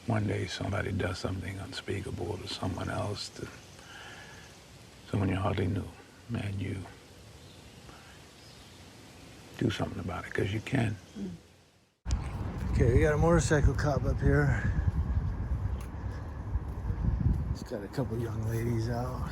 one day somebody does something unspeakable to someone else, to someone you hardly knew, and you do something about it, because you can. Okay, we got a motorcycle cop up here. He's got a couple young ladies out.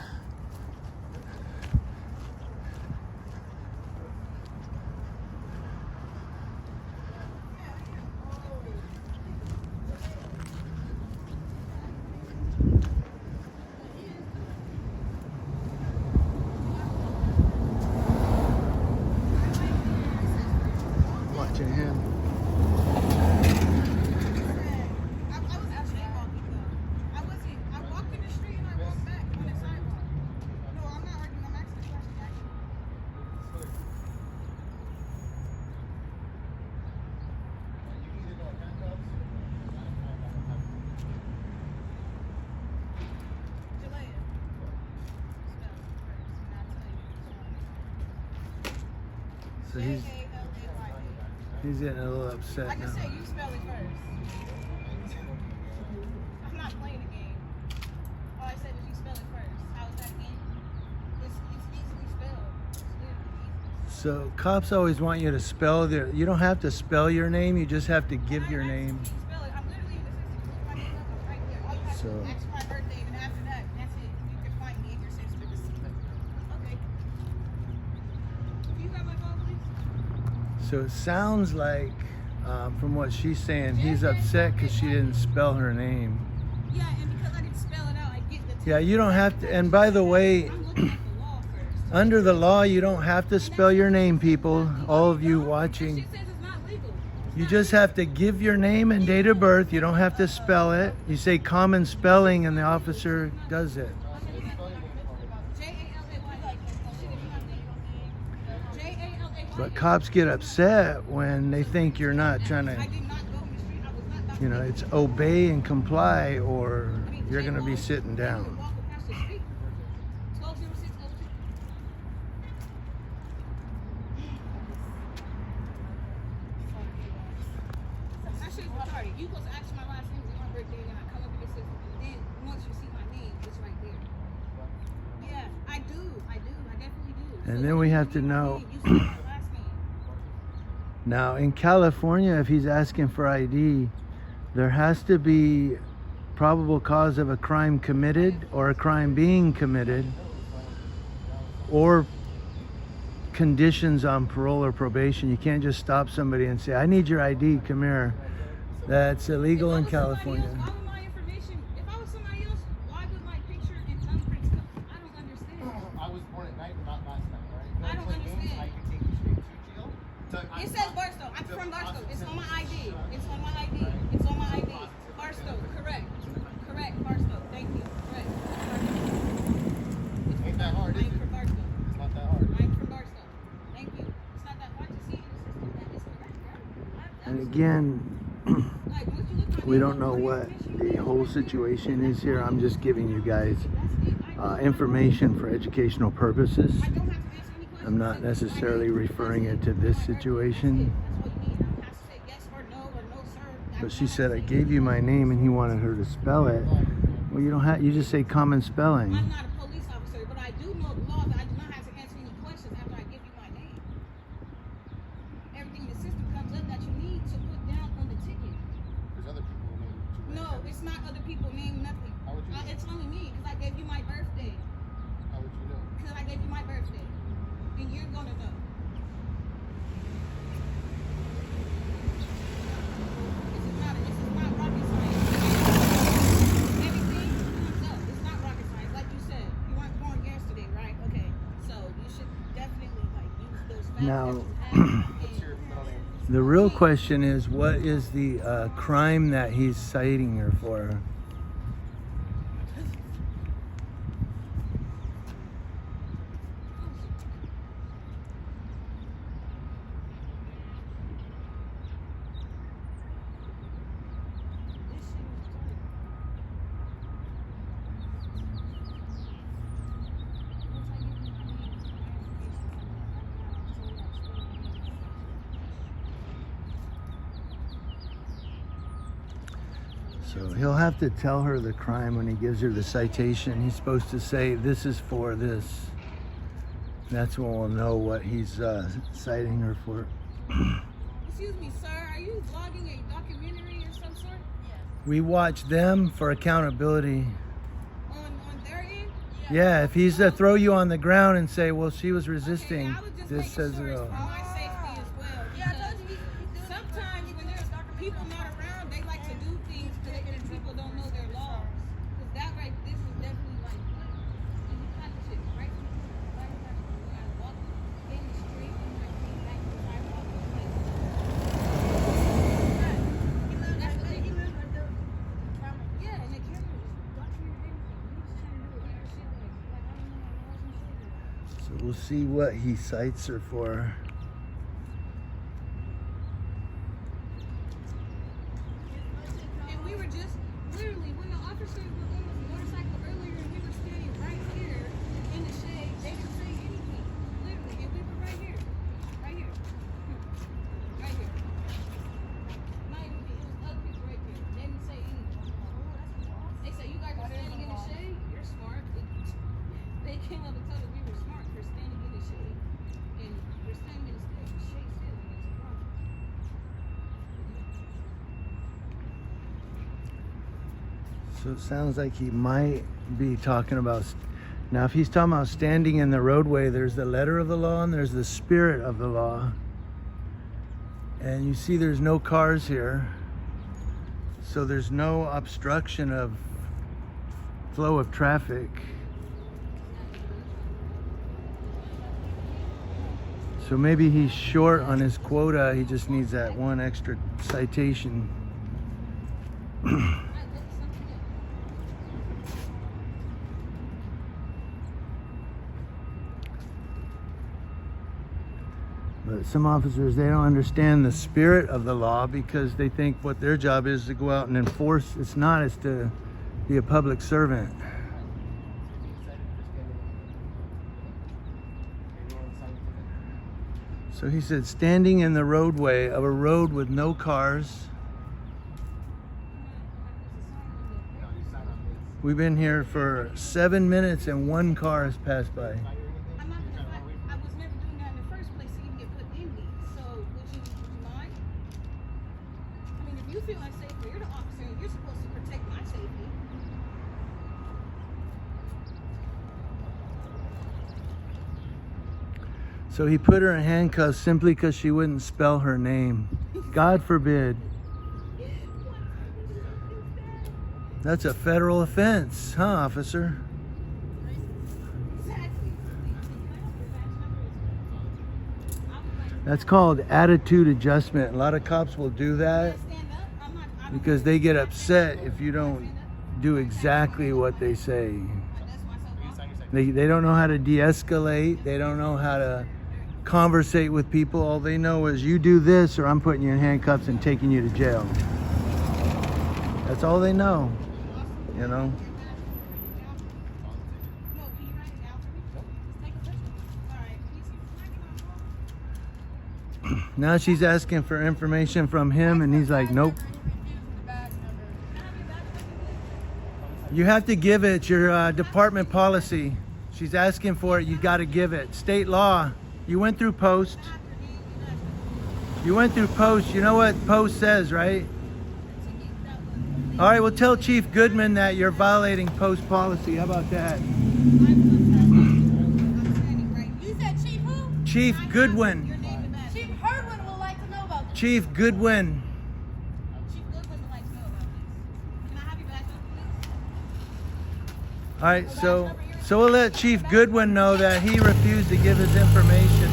Watching him. So he's getting a little upset Like now. I said, you spell it first. I'm not playing the game. All I said was you spell it first. How is that again? It's easily spelled. It's literally easy. So cops always want you to spell their. You don't have to spell your name. You just have to give your name. Spell it. I'm literally in the system. My name is right there. All you have to do is ask my birthday, and after that, that's it. You can find me in your system. Okay. You got my phone, please? So it sounds like, from what she's saying, he's upset because she didn't spell her name. Yeah, and because I didn't spell it out, I get the. Yeah, you don't have to. And by the way, I'm looking at the law first. under the law, you don't have to spell your name, people. All of you She watching. says it's not legal. You just have to give your name and date of birth. You don't have to spell it. You say common spelling and the officer does it. But cops get upset when they think you're not trying to, you know, it's obey and comply or you're going to be sitting down. You supposed to ask my last name and my birthday, and I come up in the system, and then once you see my name, it's right there. Yeah, I definitely do. And then we have to know. Now in California, if he's asking for ID, there has to be probable cause of a crime committed or a crime being committed or conditions on parole or probation. You can't just stop somebody and say, I need your ID, come here. That's illegal in California. Why would my information, if I was somebody else, why would my picture and thumbprint stuff? I don't understand. I was born at night, not last night, right? I don't understand. I can take you straight to jail. It says Barstow. I'm from Barstow. It's on my ID. It's on my ID. It's on my ID. Barstow. Correct. Correct. Barstow. Thank you. Correct. Ain't that hard, is I'm it? from Barstow. It's not that hard. I'm from Barstow. Thank you. It's not that hard to see in the system. That is correct, right? And again, Like, once you look at we don't know what the whole situation is here. I'm just giving you guys information for educational purposes. I don't have to answer any questions. I'm not necessarily referring it to this situation. That's all you need. I don't have to say yes or no sir. But she said I gave you my name and he wanted her to spell it. Well, you don't have. You just say common spelling. I'm not a police officer, but I do know the law that I do not have to answer any questions after I give you my name. Everything in the system comes up that you need to put down on the ticket. There's other people who named you. No, it's not other people name nothing. How would you know? It's only me because I gave you my birthday. How would you know? Because I gave you my birthday. And you're going to know. This is not rocket science. Everything comes up. It's not rocket science. Like you said, you weren't born yesterday, right? Okay. So you should definitely use those facts Now, that you have. What's your middle name? The real question is, what is the crime that he's citing her for? So he'll have to tell her the crime when he gives her the citation. He's supposed to say, this is for this. That's when we'll know what he's citing her for. Excuse me, sir. Are you vlogging a documentary or some sort? We watch them for accountability. On their end? Yeah, if he's to throw you on the ground and say, well, she was resisting, Okay, I was just this making says sure it it's all. for my safety as well. Yeah, I told you because sometimes when there's people not around, they like to do things because people don't know their laws. Because that right, this is definitely like, and you kind of shit, right? Like, when I walked in the street and I came back to the sidewalk, it was like, that's what they do. Yeah, and the camera was watching everything. He was trying to do weird shit like I don't know my laws and shit. So we'll see what he cites her for. And we were just literally when the officers were on the motorcycle earlier and we were standing right here in the shade, they didn't say anything. Literally, and we were right here. Right here. Right here. Not even me, it was other people right here. They didn't say anything. They said you guys are standing in the shade, you're smart. They came up and told us we were smart for standing in the shade. And we're standing in the shade still, and it's a problem. So it sounds like he might be talking about. Now, if he's talking about standing in the roadway, there's the letter of the law and there's the spirit of the law. And you see there's no cars here. So there's no obstruction of flow of traffic. So maybe he's short on his quota. He just needs that one extra citation. But some officers, they don't understand the spirit of the law because they think what their job is to go out and enforce. It's not, it's to be a public servant. So he said, standing in the roadway of a road with no cars. We've been here for 7 minutes and one car has passed by. I'm not gonna lie, I was never doing that in the first place to even get put in me. So would you mind? I mean, if you feel unsafe, you're the officer and you're supposed to protect my safety. So he put her in handcuffs simply because she wouldn't spell her name. God forbid. That's a federal offense, huh, officer? Exactly. That's called attitude adjustment. A lot of cops will do that Stand up. I'm not. I don't because they get upset if you don't do exactly what they say. That's myself. They don't know how to de-escalate. They don't know how to conversate with people. All they know is you do this or I'm putting you in handcuffs and taking you to jail. That's all they know, you know. No, can you write it down for me? Just take a picture. All right. Can I get my phone? Now she's asking for information from him and he's like, nope. You have to give it, your department policy. She's asking for it, you got to give it. State law. You went through post. You went through post. You know what post says, right? All right, well, tell Chief Goodman that you're violating post policy. How about that? You said Chief who? Chief Goodwin. Chief Herdwin would like to know about this. Chief Goodwin. Chief Goodwin would like to know about this. Can I have your badge number, please? All right, so we'll let Chief Goodwin know that he refused to give his information.